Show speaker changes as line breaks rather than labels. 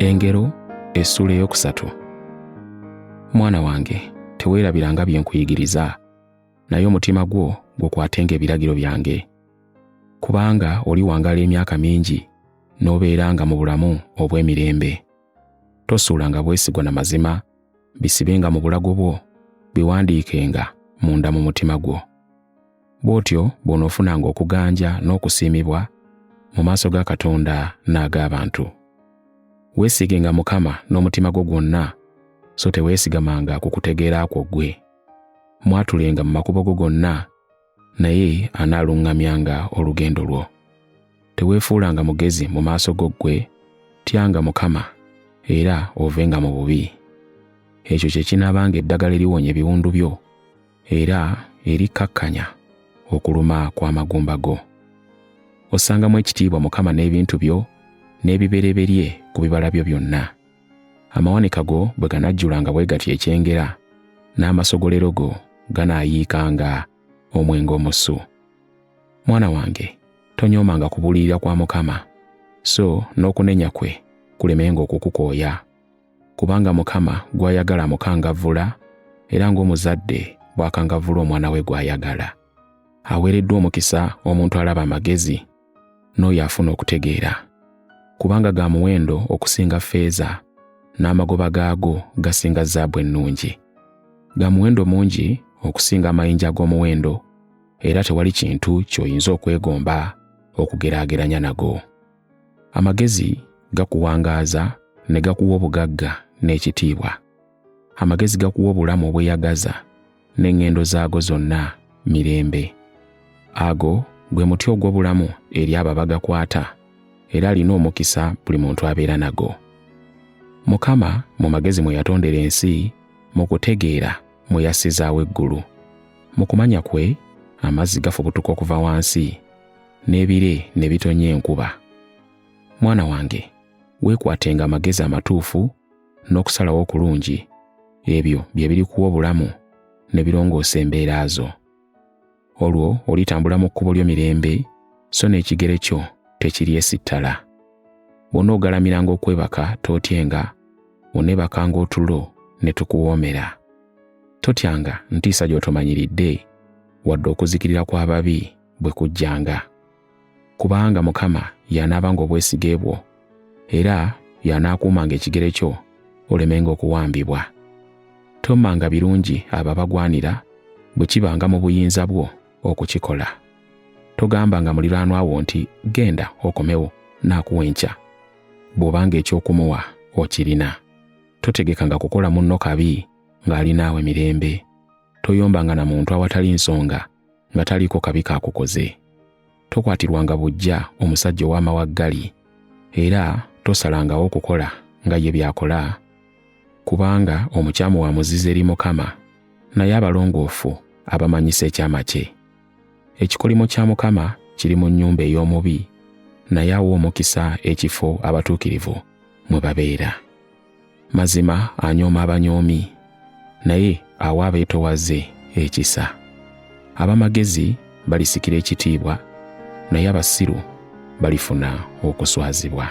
Engero essula eyokusatu. Mwana wange, teweerabiranga bye nkuyigiriza, naye omutima gwo gukwatenga ebiragiro byange. Kubanga oli wangala emyaka mingi n'obeeranga mu bulamu obw'emirembe. Tosuulanga bwesigwa na mazima, bisibenga mu bulago bwo, biwandiikenga munda mu mutima gwo. Bw'otyo bw'onoofunanga okuganja n'okusiimibwa mu maaso ga Katonda n'ag'abantu. Weesigenga Mukama n'omutima gwo gwonna, so teweesigamanga ku kutegeera kwo ggwe. Mwatulenga mu makubo go gonna, naye anaaluŋŋamyanga olugendo lwo. Teweefuulanga mugezi mu maaso go ggwe, tyanga Mukama era ovenga mu bubi. Ekyo kye kinaabanga eddagala eriwonya ebiwundu byo era erikkakkanya okuluma kw'amagumba go. Ossangamu ekitiibwa Mukama n'ebintu byo n'ebibereberye ku bibala byo byonna. Amawanika go bwe ganajjulanga bwe gatyo ekyengera, n'amasogolero go ganaayiikanga omwenge omusu. Mwana wange, tonyoomanga kubuulirira kwa Mukama, so n'okunenya kwe kulemenga okukukooya. Kubanga Mukama gw'ayagala amukangavvula, era ng'omuzadde bw'akangavvula omwana we gw'ayagala. Aweereddwa omukisa omuntu alaba amagezi, n'oyo afuna okutegeera. Kubanga ga muwendo okusinga ffeeza, n'amagoba gaago gasinga zaabu ennungi. Ga muwendo mungi okusinga amayinja ag'omuwendo, era tewali kintu ky'oyinza okwegomba okugeraageranya nago. Amagezi gakuwangaaza ne gakuwa obugagga n'ekitiibwa. Amagezi gakuwa obulamu obweyagaza, n'eŋŋendo zaago zonna mirembe. Ago gwe muti ogw'obulamu eri abo abagakwata, era alina omukisa buli muntu abeera nago. Mukama mu magezi mwe yatondera ensi, mu kutegeera mwe yassizaawo eggulu. Mu kumanya kwe amazzi gafubutuka okuva wansi, n'ebire ne bitonya enkuba. Mwana wange, weekwatenga amagezi amatuufu n'okusalawo okulungi, ebyo bye birikuwa obulamu ne birongoosa embeera zo. Olwo olitambula mu kkubo ly'emirembe, so n'ekigere kyo tekiryesittala. Bw'onoogalamiranga okwebaka tootyenga, oneebakanga otulo ne tukuwoomera. Totyanga ntiisa gy'otomanyiridde, wadde okuzikirira kw'ababi bwe kujjanga. Kubanga Mukama y'anaabanga obwesige bwo, era y'anaakuumanga ekigere kyo olemenga okuwambibwa. Tommanga birungi abo abagwanira bwe kibanga mu buyinza bwo okukikola. Togambanga muliraanwa wo nti genda okomewo naakuwa enkya, bw'obanga eky'okumuwa okirina. Totegekanga kukola munno kabi ng'alinaawe mirembe. Toyombanga na muntu awatali nsonga nga taliiko kabi kaakukoze. Tokwatirwanga buggya omusajja ow'amawaggali, era tosalangawo okukola nga ye by'akola. Kubanga omukyamu wa muzizo eri Mukama, naye abalongoofu abamanyisa ekyama kye. Ekikolimo kya Mukama kiri mu nnyumba ey'omubi, naye awa omukisa ekifo abatuukirivu mwe babeera. Mazima anyooma abanyoomi, naye awa abeetoowaze ekisa. Ab'amagezi balisikira ekitiibwa, naye abasiru balifuna okuswazibwa.